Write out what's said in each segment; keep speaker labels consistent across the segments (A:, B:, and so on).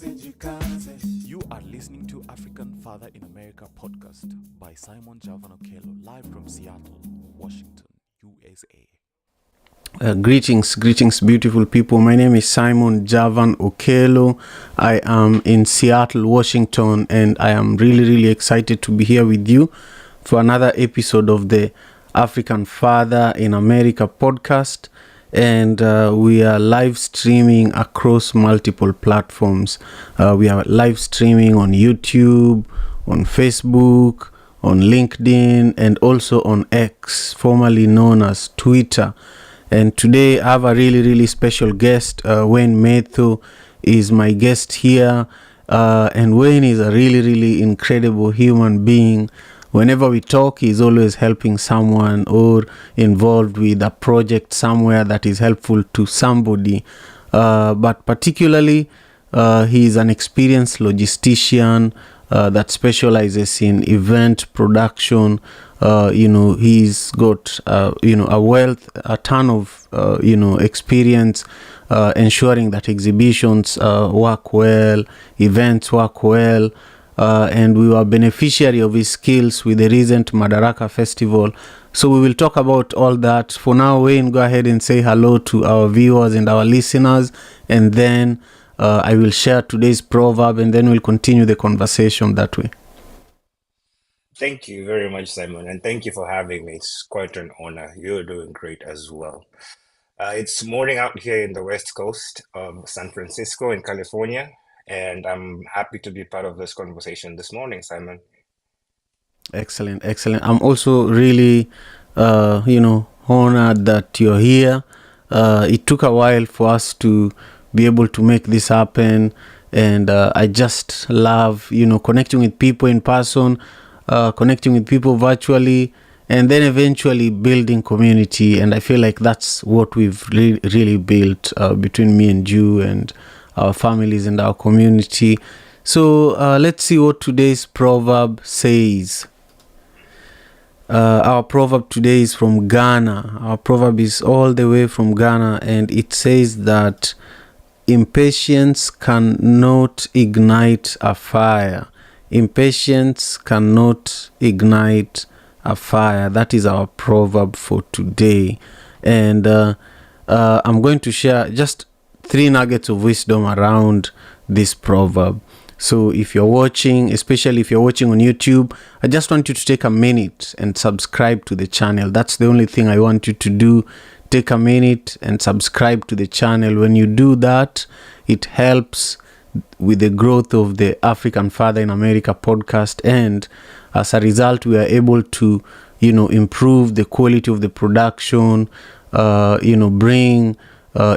A: You are listening to African Father in America podcast by Simon Javan Okelo, live from Seattle, Washington, USA.
B: Greetings, beautiful people. My name is Simon Javan Okelo. I am in Seattle, Washington, and I am really excited to be here with you for another episode of the African Father in America podcast. And we are live streaming across multiple platforms. We are live streaming on YouTube, on Facebook, on LinkedIn, and also on X, formerly known as Twitter. And today I have a really special guest. Wayne Metho is my guest here. And Wayne is a really incredible human being. Whenever we talk, he's always helping someone or involved with a project somewhere that is helpful to somebody. But particularly, he is an experienced logistician that specializes in event production. He's got, a ton of, experience ensuring that exhibitions work well, events work well. And we were beneficiary of his skills with the recent Madaraka Festival. So we will talk about all that. For now, Wayne, go ahead and say hello to our viewers and our listeners. And then I will share today's proverb, and then we'll continue the conversation that way.
C: Thank you very much, Simon, and thank you for having me. It's quite an honor. You're doing great as well. It's morning out here in the West Coast of San Francisco in California, and I'm happy to be part of this conversation this morning, Simon.
B: Excellent. I'm also really, honored that you're here. It took a while for us to be able to make this happen, and I just love, connecting with people in person, connecting with people virtually, and then eventually building community. And I feel like that's what we've really built between me and you and our families and our community. So let's see what today's proverb says. Our proverb today is from Ghana. Our proverb is all the way from Ghana, and it says that impatience cannot ignite a fire. Impatience cannot ignite a fire. That is our proverb for today. And I'm going to share just 3 nuggets of wisdom around this proverb. So if you're watching, especially if you're watching on YouTube, I just want you to take a minute and subscribe to the channel. That's the only thing I want you to do. Take a minute and subscribe to the channel. When you do that, it helps with the growth of the African Father in America podcast. And as a result, we are able to, improve the quality of the production, bring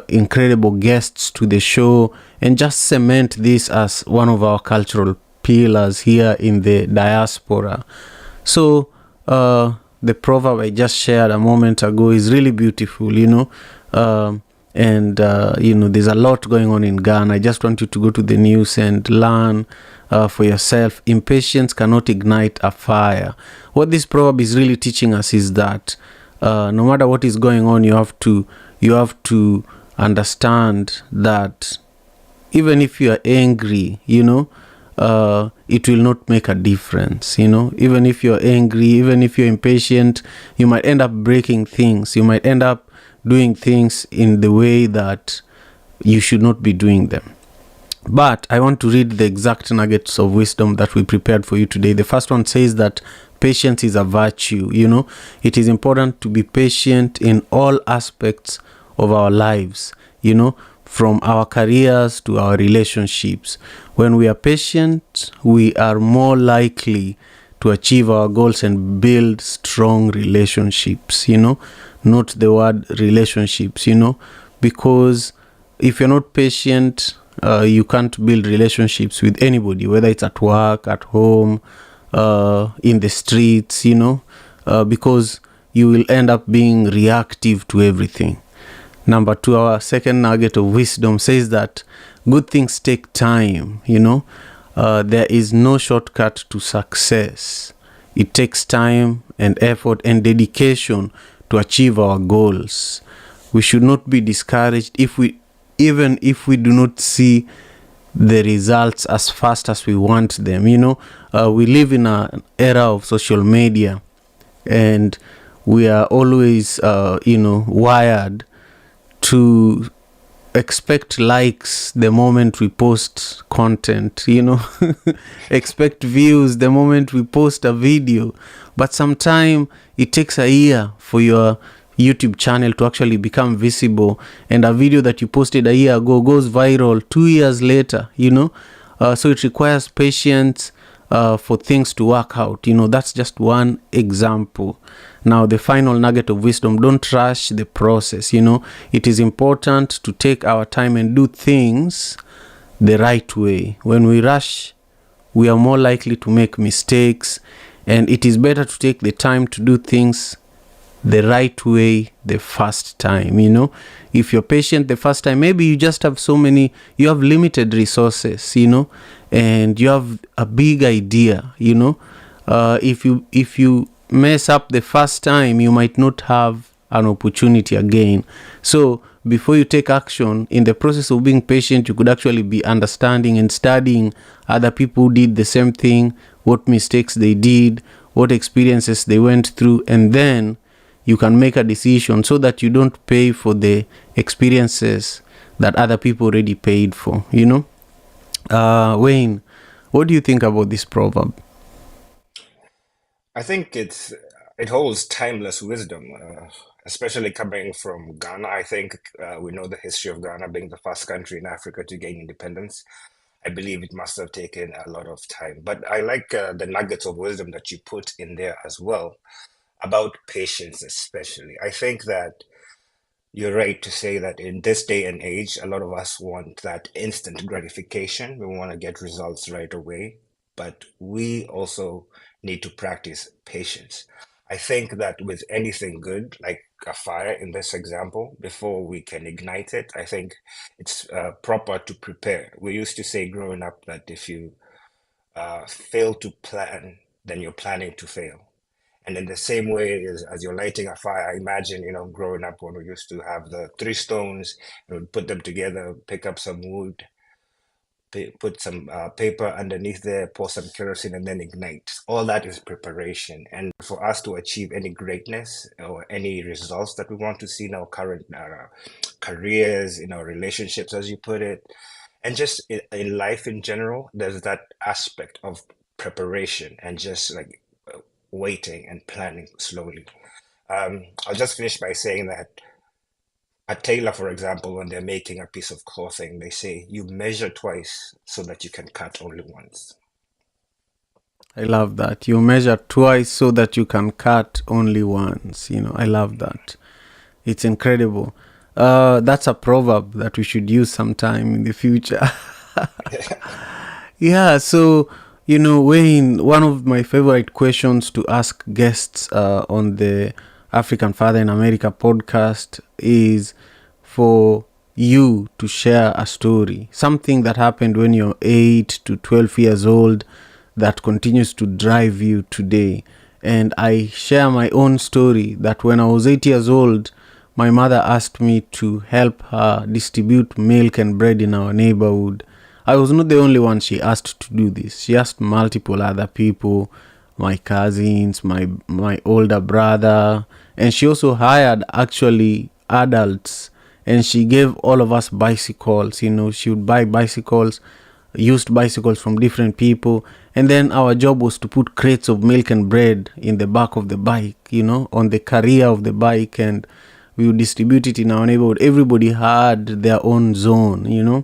B: incredible guests to the show, and just cement this as one of our cultural pillars here in the diaspora. So the proverb I just shared a moment ago is really beautiful, and there's a lot going on in Ghana. I just want you to go to the news and learn for yourself. Impatience cannot ignite a fire. What this proverb is really teaching us is that no matter what is going on, you have to understand that even if you are angry, it will not make a difference. Even if you're angry, even if you're impatient, you might end up breaking things. You might end up doing things in the way that you should not be doing them. But I want to read the exact nuggets of wisdom that we prepared for you today. The first one says that patience is a virtue. It is important to be patient in all aspects of our lives, from our careers to our relationships. When we are patient, we are more likely to achieve our goals and build strong relationships, not the word relationships, because if you're not patient, you can't build relationships with anybody, whether it's at work, at home, in the streets, because you will end up being reactive to everything. Number 2, our second nugget of wisdom says that good things take time, there is no shortcut to success. It takes time and effort and dedication to achieve our goals. We should not be discouraged even if we do not see the results as fast as we want them. We live in an era of social media, and we are always wired to expect likes the moment we post content, expect views the moment we post a video. But sometimes it takes a year for your YouTube channel to actually become visible, and a video that you posted a year ago goes viral 2 years later. So it requires patience for things to work out. That's just one example. Now, the final nugget of wisdom: don't rush the process. It is important to take our time and do things the right way. When we rush, we are more likely to make mistakes, and it is better to take the time to do things the right way the first time. If you're patient the first time, maybe you just have you have limited resources, and you have a big idea. If you mess up the first time, you might not have an opportunity again. So before you take action, in the process of being patient, you could actually be understanding and studying other people who did the same thing, what mistakes they did, what experiences they went through, and then you can make a decision so that you don't pay for the experiences that other people already paid for. Wayne, what do you think about this proverb?
C: I think it holds timeless wisdom, especially coming from Ghana. I think we know the history of Ghana being the first country in Africa to gain independence. I believe it must have taken a lot of time. But I like the nuggets of wisdom that you put in there as well, about patience especially. I think that you're right to say that in this day and age, a lot of us want that instant gratification. We want to get results right away, but we also need to practice patience. I think that with anything good, like a fire in this example, before we can ignite it, I think it's proper to prepare. We used to say growing up that if you fail to plan, then you're planning to fail. And in the same way as you're lighting a fire, imagine, growing up when we used to have the 3 stones, put them together, pick up some wood, put some paper underneath there, pour some kerosene, and then ignite. All that is preparation. And for us to achieve any greatness or any results that we want to see in our current careers, in our relationships, as you put it, and just in life in general, there's that aspect of preparation and just like waiting and planning slowly. I'll just finish by saying that a tailor, for example, when they're making a piece of clothing, they say you measure twice so that you can cut only once.
B: I love that. You measure twice so that you can cut only once. I love that. It's incredible. That's a proverb that we should use sometime in the future. Yeah, so Wayne, one of my favorite questions to ask guests on the African Father in America podcast is for you to share a story, something that happened when you're 8 to 12 years old that continues to drive you today. And I share my own story that when I was 8 years old, my mother asked me to help her distribute milk and bread in our neighborhood. I was not the only one she asked to do this. She asked multiple other people, my cousins, my older brother, and she also hired actually adults, and she gave all of us bicycles. She would buy bicycles, used bicycles from different people, and then our job was to put crates of milk and bread in the back of the bike, on the carrier of the bike, and we would distribute it in our neighborhood. Everybody had their own zone,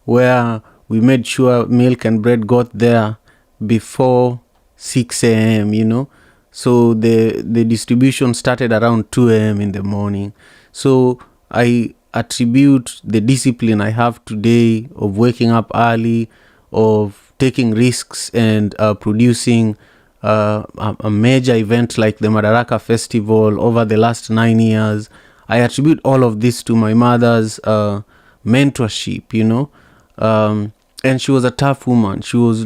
B: where we made sure milk and bread got there before 6 a.m., So the distribution started around 2 a.m. in the morning. So I attribute the discipline I have today of waking up early, of taking risks, and producing a major event like the Madaraka Festival over the last 9 years. I attribute all of this to my mother's mentorship, and she was a tough woman. She was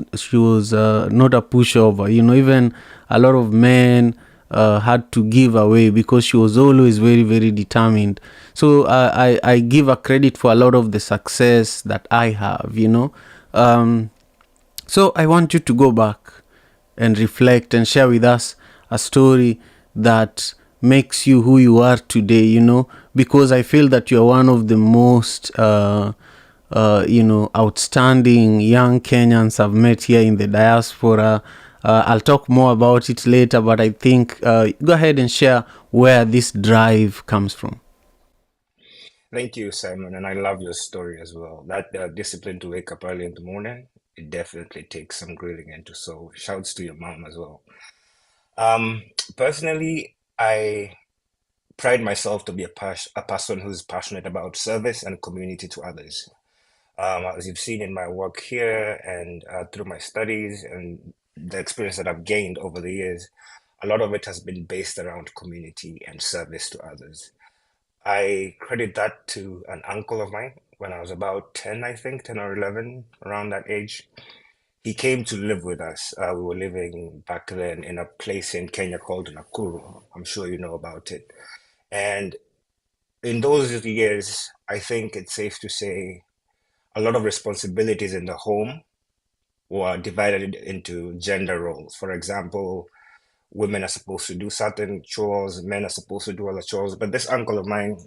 B: not a pushover. Even a lot of men had to give away because she was always very, very determined. So I give her credit for a lot of the success that I have. So I want you to go back and reflect and share with us a story that makes you who you are today, because I feel that you're one of the most, outstanding young Kenyans I've met here in the diaspora. I'll talk more about it later, but I think go ahead and share where this drive comes from.
C: Thank you, Simon, and I love your story as well. That discipline to wake up early in the morning, it definitely takes some grilling into. So shouts to your mom as well. Personally, I pride myself to be a person who's passionate about service and community to others. As you've seen in my work here and through my studies and the experience that I've gained over the years, a lot of it has been based around community and service to others. I credit that to an uncle of mine when I was about 10, I think, 10 or 11, around that age. He came to live with us. We were living back then in a place in Kenya called Nakuru. I'm sure you know about it. And in those years, I think it's safe to say a lot of responsibilities in the home were divided into gender roles. For example, women are supposed to do certain chores, men are supposed to do other chores. But this uncle of mine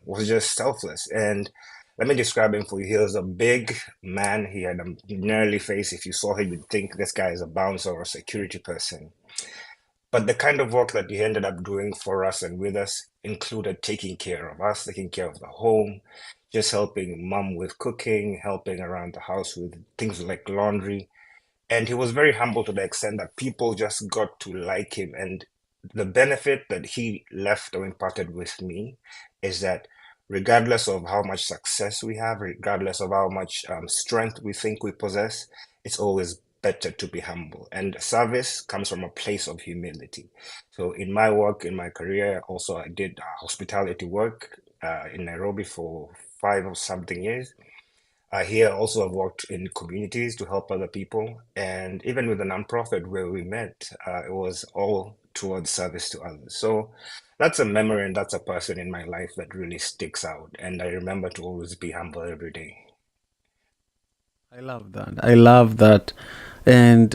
C: was just selfless. And let me describe him for you. He was a big man. He had a gnarly face. If you saw him, you'd think this guy is a bouncer or a security person. But the kind of work that he ended up doing for us and with us included taking care of us, taking care of the home, just helping mom with cooking, helping around the house with things like laundry. And he was very humble to the extent that people just got to like him. And the benefit that he left or imparted with me is that regardless of how much success we have, regardless of how much strength we think we possess, it's always better to be humble. And service comes from a place of humility. So in my work, in my career, also I did hospitality work in Nairobi for 5 or something years. Here also I've worked in communities to help other people. And even with the nonprofit where we met, it was all towards service to others. So that's a memory and that's a person in my life that really sticks out. And I remember to always be humble every day.
B: I love that. I love that. And,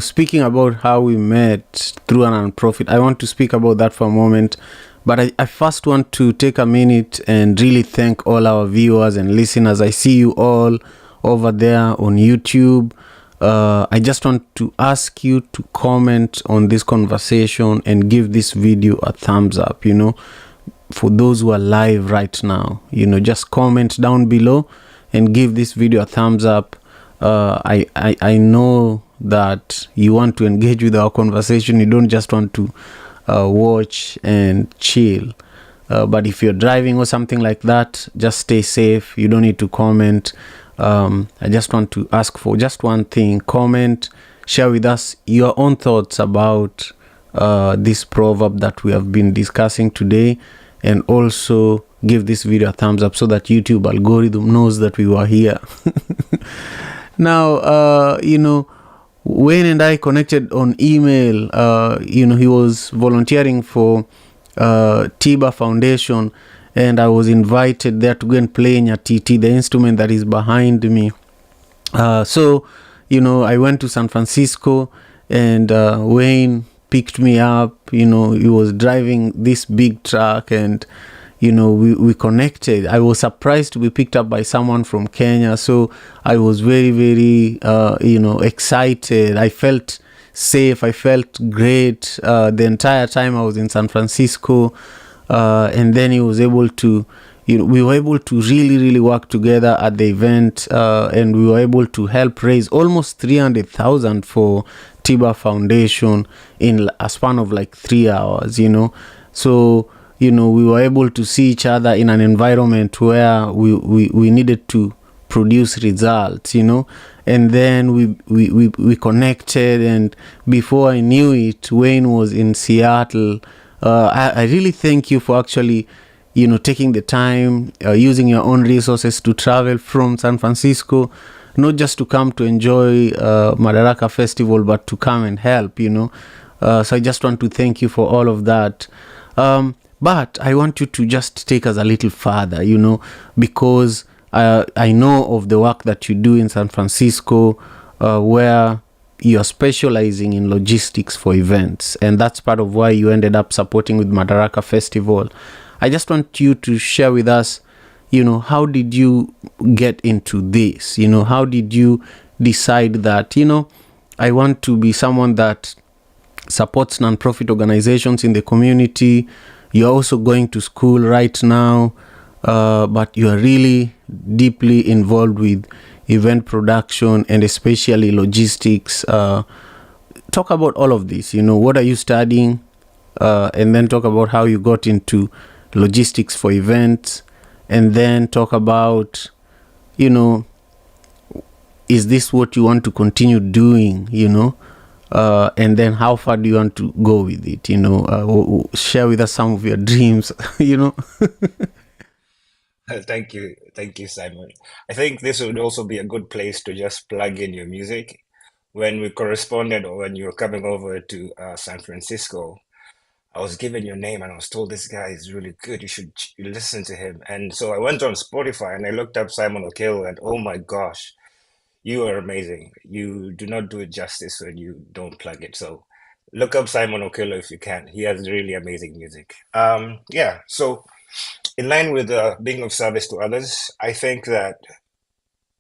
B: speaking about how we met through a nonprofit, I want to speak about that for a moment. But I first want to take a minute and really thank all our viewers and listeners. I see you all over there on YouTube. I just want to ask you to comment on this conversation and give this video a thumbs up, for those who are live right now. Just comment down below and give this video a thumbs up. I know that you want to engage with our conversation. You don't just want to watch and chill. But if you're driving or something like that, just stay safe. You don't need to comment. I just want to ask for just one thing. Comment, share with us your own thoughts about this proverb that we have been discussing today, and also give this video a thumbs up so that YouTube algorithm knows that we were here. Now, Wayne and I connected on email. He was volunteering for Tiba Foundation, and I was invited there to go and play Nyatiti, the instrument that is behind me. So I went to San Francisco, and Wayne picked me up. He was driving this big truck, and we connected. I was surprised to be picked up by someone from Kenya. So I was very, very, excited. I felt safe. I felt great the entire time I was in San Francisco. And then he was able to, we were able to really, really work together at the event. And we were able to help raise almost 300,000 for Tiba Foundation in a span of like 3 hours, So, we were able to see each other in an environment where we needed to produce results, and then we connected, and before I knew it, Wayne was in Seattle. I really thank you for actually, taking the time, using your own resources to travel from San Francisco, not just to come to enjoy Madaraka Festival, but to come and help, So I just want to thank you for all of that. But I want you to just take us a little further, because I know of the work that you do in San Francisco, where you're specializing in logistics for events, and that's part of why you ended up supporting with Madaraka Festival. I just want you to share with us, how did you get into this? How did you decide that, I want to be someone that supports nonprofit organizations in the community? You're also going to school right now, but you are really deeply involved with event production and especially logistics. Talk about all of this. What are you studying? And then talk about how you got into logistics for events. And then talk about, is this what you want to continue doing? And then how far do you want to go with it? Share with us some of your dreams.
C: Thank you, Simon. I think this would also be a good place to just plug in your music. When we corresponded, or when you were coming over to San Francisco, I was given your name and I was told this guy is really good. You should listen to him. And so I went on Spotify and I looked up Simon Okelo, and oh my gosh, you are amazing. You do not do it justice when you don't plug it. So look up Simon Okelo if you can. He has really amazing music. Yeah. So in line with being of service to others, I think that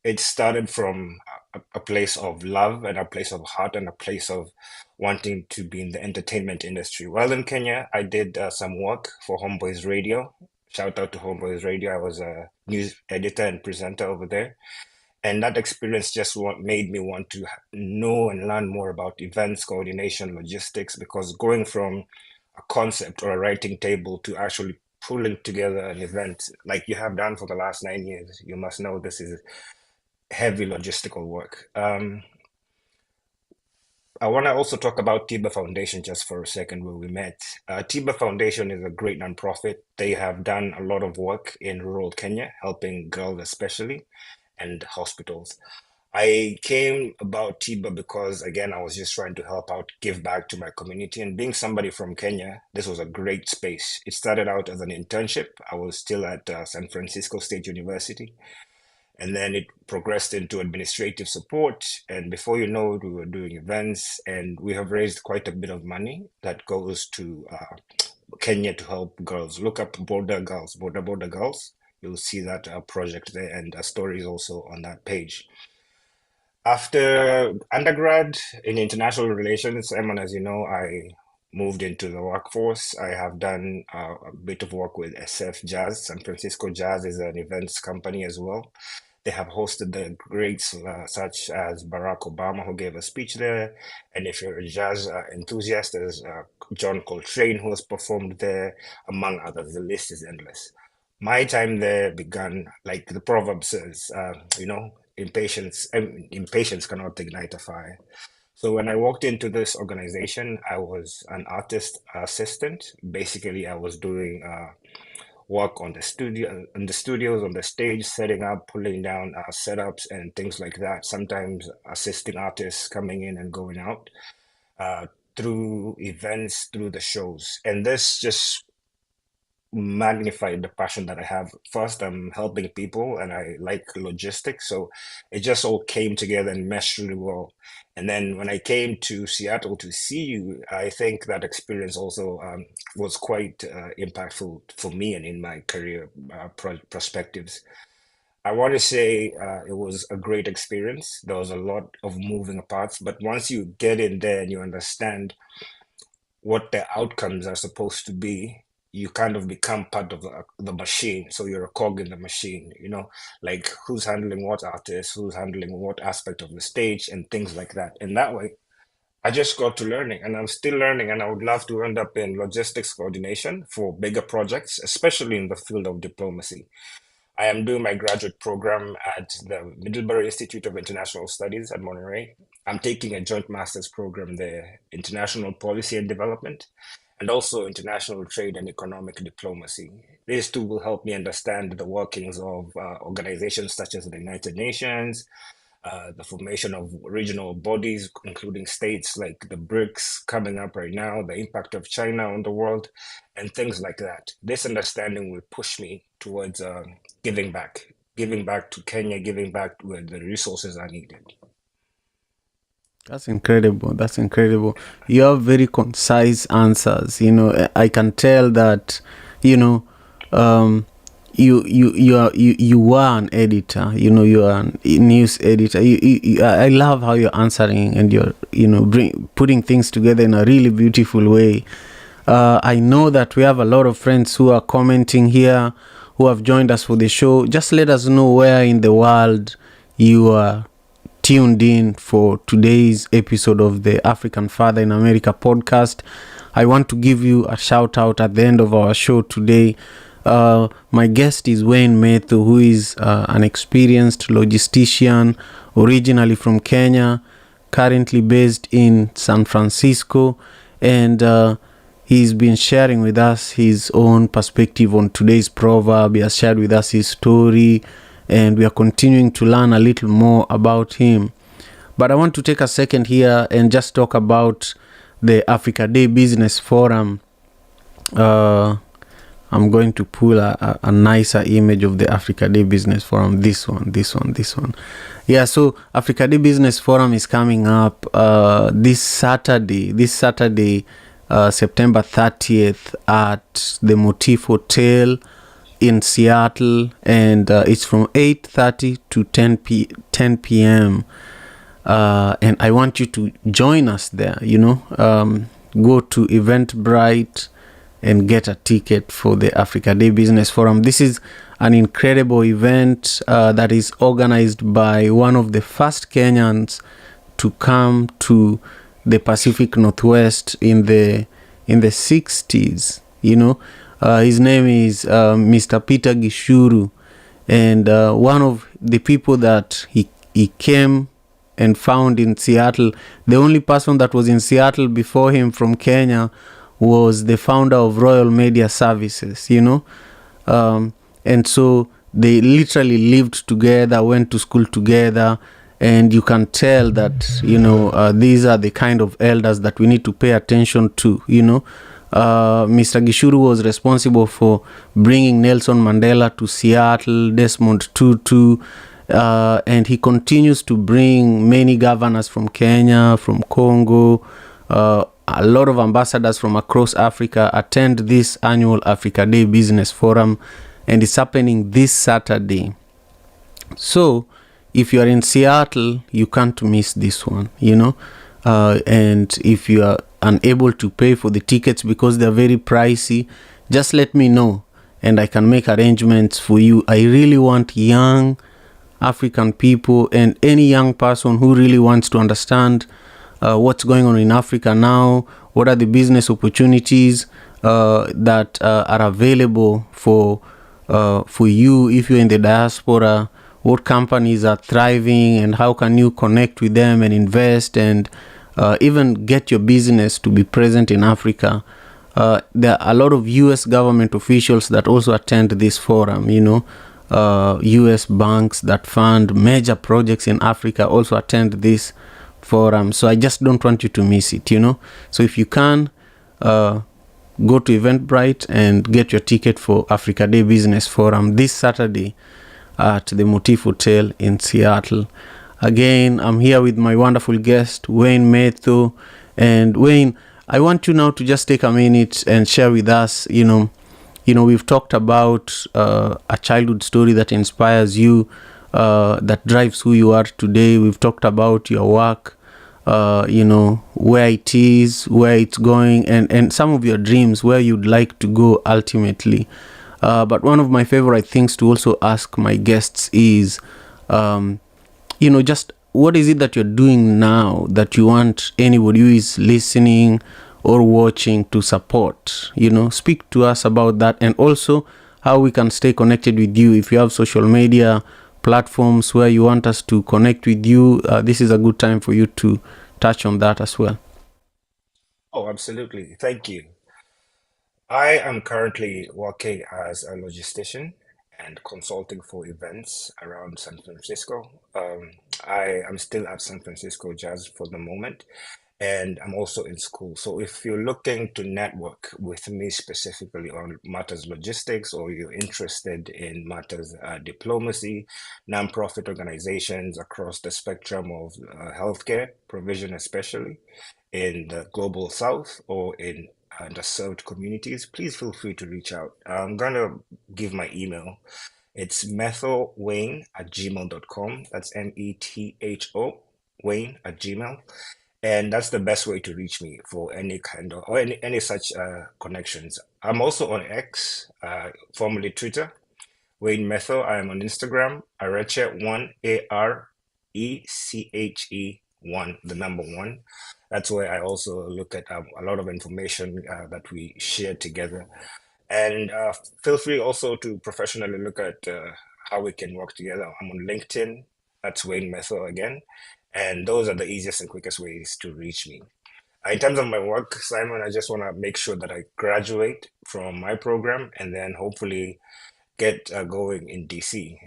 C: it started from a place of love and a place of heart and a place of wanting to be in the entertainment industry. While in Kenya, I did some work for Homeboys Radio. Shout out to Homeboys Radio. I was a news editor and presenter over there. And that experience just made me want to know and learn more about events, coordination, logistics, because going from a concept or a writing table to actually pulling together an event like you have done for the last 9 years, you must know this is heavy logistical work. I want to also talk about Tiba Foundation just for a second, where we met. Tiba Foundation is a great nonprofit. They have done a lot of work in rural Kenya, helping girls especially, and hospitals. I came about Tiba because, again, I was just trying to help out, give back to my community. And being somebody from Kenya, this was a great space. It started out as an internship. I was still at San Francisco State University. And then it progressed into administrative support. And before you know it, we were doing events, and we have raised quite a bit of money that goes to Kenya to help girls. Look up Border Girls, Border Girls. You'll see that project there, and a story is also on that page. After undergrad in international relations, Simon, as you know, I moved into the workforce. I have done a bit of work with SF Jazz. San Francisco Jazz is an events company as well. They have hosted the greats such as Barack Obama, who gave a speech there. And if you're a jazz enthusiast, there's John Coltrane, who has performed there, among others. The list is endless. My time there began, like the proverb says, impatience cannot ignite a fire. So when I walked into this organization, I was an artist assistant. Basically, I was doing work on the studio, on the studios, on the stage, setting up, pulling down setups and things like that. Sometimes assisting artists coming in and going out uh, through events, through the shows. And this just magnified the passion that I have. First, I'm helping people and I like logistics. So it just all came together and meshed really well. And then when I came to Seattle to see you, I think that experience also was quite impactful for me and in my career perspectives. I want to say it was a great experience. There was a lot of moving parts, but once you get in there and you understand what the outcomes are supposed to be, you kind of become part of the machine. So you're a cog in the machine, like who's handling what artist, who's handling what aspect of the stage, and things like that. And that way, I just got to learning, and I'm still learning, and I would love to end up in logistics coordination for bigger projects, especially in the field of diplomacy. I am doing my graduate program at the Middlebury Institute of International Studies at Monterey. I'm taking a joint master's program there, International Policy and Development, and also International Trade and Economic Diplomacy. These two will help me understand the workings of organizations such as the United Nations, the formation of regional bodies, including states like the BRICS coming up right now, the impact of China on the world, and things like that. This understanding will push me towards giving back, giving back to Kenya, giving back where the resources are needed.
B: That's incredible. That's incredible. You have very concise answers. I can tell that, you know, um, you were an editor. You are a news editor. I love how you're answering and you're putting things together in a really beautiful way. I know that we have a lot of friends who are commenting here, who have joined us for the show. Just let us know where in the world you are tuned in for today's episode of the African Father in America podcast. I want to give you a shout out at the end of our show today. My guest is Wayne Methu, who is an experienced logistician, originally from Kenya, currently based in San Francisco, and he's been sharing with us his own perspective on today's proverb. He has shared with us his story, and we are continuing to learn a little more about him. But I want to take a second here and just talk about the Africa Day Business Forum. I'm going to pull a nicer image of the Africa Day Business Forum. This one. Yeah, so Africa Day Business Forum is coming up this Saturday, September 30th at the Motif Hotel in Seattle, and it's from 8:30 to 10 p.m. And I want you to join us there. Go to Eventbrite and get a ticket for the Africa Day Business Forum. This is an incredible event that is organized by one of the first Kenyans to come to the Pacific Northwest in the 60s. His name is Mr. Peter Gishuru, and one of the people that he came and found in Seattle. The only person that was in Seattle before him from Kenya was the founder of Royal Media Services, and so they literally lived together, went to school together, and you can tell that these are the kind of elders that we need to pay attention to. Mr. Gishuru was responsible for bringing Nelson Mandela to Seattle, Desmond Tutu, and he continues to bring many governors from Kenya, from Congo. A lot of ambassadors from across Africa attend this annual Africa Day Business Forum, and it's happening this Saturday. So if you are in Seattle, you can't miss this one, and if you are unable to pay for the tickets because they're very pricey, just let me know and I can make arrangements for you. I really want young African people and any young person who really wants to understand what's going on in Africa now, what are the business opportunities that are available for you if you're in the diaspora, what companies are thriving and how can you connect with them and invest and even get your business to be present in Africa. There are a lot of U.S. government officials that also attend this forum, U.S. banks that fund major projects in Africa also attend this forum. So I just don't want you to miss it, So if you can, go to Eventbrite and get your ticket for Africa Day Business Forum this Saturday at the Motif Hotel in Seattle. Again, I'm here with my wonderful guest, Wayne Methu. And Wayne, I want you now to just take a minute and share with us, we've talked about a childhood story that inspires you, that drives who you are today. We've talked about your work, where it is, where it's going, and some of your dreams, where you'd like to go ultimately. But one of my favorite things to also ask my guests is, just what is it that you're doing now that you want anybody who is listening or watching to support? Speak to us about that, and also how we can stay connected with you. If you have social media platforms where you want us to connect with you, this is a good time for you to touch on that as well.
C: Oh, absolutely. Thank you. I am currently working as a logistician and consulting for events around San Francisco. I am still at San Francisco Jazz for the moment, and I'm also in school. So if you're looking to network with me specifically on matters logistics, or you're interested in matters diplomacy, nonprofit organizations across the spectrum of healthcare provision, especially in the global south or in underserved communities, please feel free to reach out. I'm going to give my email. It's methowayne@gmail.com. That's METHO Wayne@gmail. And that's the best way to reach me for any kind of, or any such connections. I'm also on X, formerly Twitter, Wayne Metho. I am on Instagram, Areche1, ARECHE1, the number 1. That's where I also look at a lot of information that we share together. And feel free also to professionally look at how we can work together. I'm on LinkedIn. That's Wayne Metho again. And those are the easiest and quickest ways to reach me. In terms of my work, Simon, I just want to make sure that I graduate from my program and then hopefully get going in DC.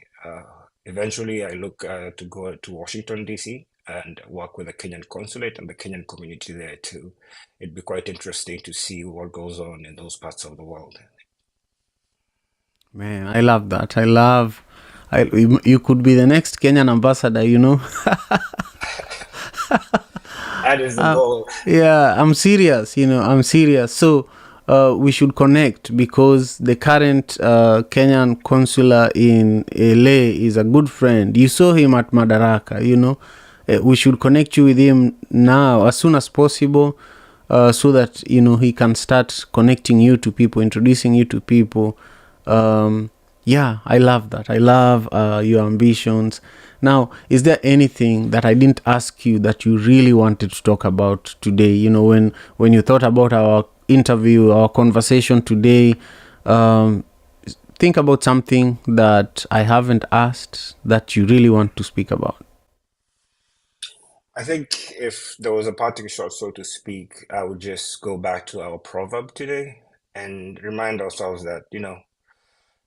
C: Eventually, I look to go to Washington, DC, and work with the Kenyan consulate and the Kenyan community there too. It'd be quite interesting to see what goes on in those parts of the world.
B: Man, I love that. You could be the next Kenyan ambassador,
C: That is the goal.
B: Yeah, I'm serious, I'm serious. So we should connect, because the current Kenyan consular in LA is a good friend. You saw him at Madaraka, we should connect you with him now as soon as possible, so that, he can start connecting you to people, introducing you to people. Yeah, I love that. I love your ambitions. Now, is there anything that I didn't ask you that you really wanted to talk about today? When you thought about our interview, our conversation today, think about something that I haven't asked that you really want to speak about.
C: I think if there was a parting shot, so to speak, I would just go back to our proverb today and remind ourselves that,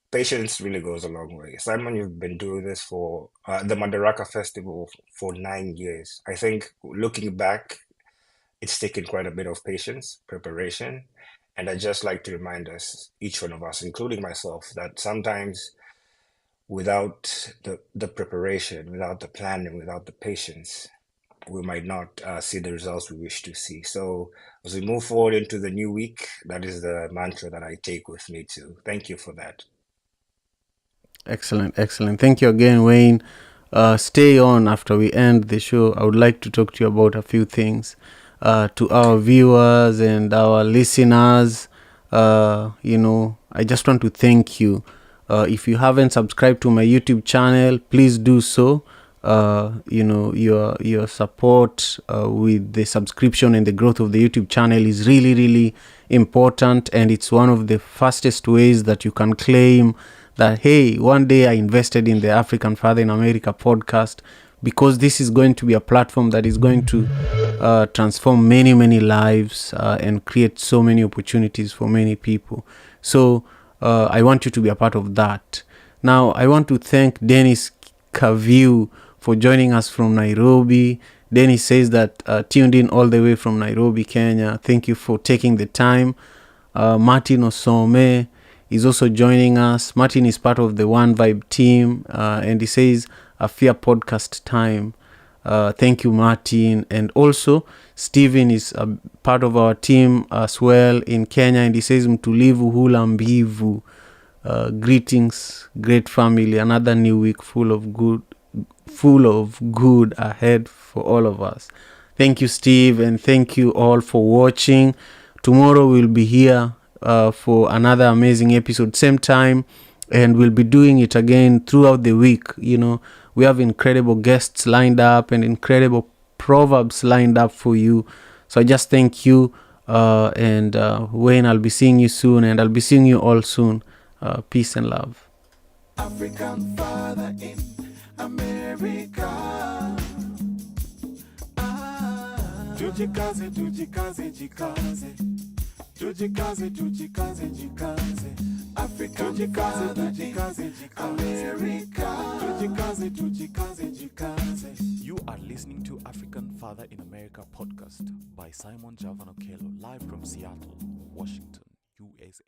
C: patience really goes a long way. Simon, you've been doing this for the Madaraka Festival for 9 years. I think looking back, it's taken quite a bit of patience, preparation. And I'd just like to remind us, each one of us, including myself, that sometimes without the preparation, without the planning, without the patience, we might not see the results we wish to see. So as we move forward into the new week, that is the mantra that I take with me too. Thank you for that.
B: Excellent. Thank you again, Wayne. Stay on after we end the show. I would like to talk to you about a few things. To our viewers and our listeners, I just want to thank you. If you haven't subscribed to my YouTube channel, please do so. Your support with the subscription and the growth of the YouTube channel is really, really important, and it's one of the fastest ways that you can claim that, hey, one day I invested in the African Father in America podcast, because this is going to be a platform that is going to transform many, many lives and create so many opportunities for many people. So I want you to be a part of that. Now, I want to thank Dennis Kaviu for joining us from Nairobi. Dennis says that tuned in all the way from Nairobi, Kenya. Thank you for taking the time. Martin Osome is also joining us. Martin is part of the One Vibe team, and he says, AFIAPodcast time. Thank you, Martin. And also, Stephen is a part of our team as well in Kenya, and he says, Mtulivu hula mbivu. Greetings, great family. Another new week full of good ahead for all of us. Thank you, Steve, and thank you all for watching. Tomorrow we'll be here for another amazing episode, same time, and we'll be doing it again throughout the week. We have incredible guests lined up and incredible proverbs lined up for you. So I just thank you, and Wayne, I'll be seeing you soon, and I'll be seeing you all soon. Peace and love.
A: African Father in America. Tujikaze, jikaze. Tujikaze, jikaze.
D: African father in America.
A: You are listening to African Father in America podcast by Simon Javan Okelo, live from Seattle, Washington, USA.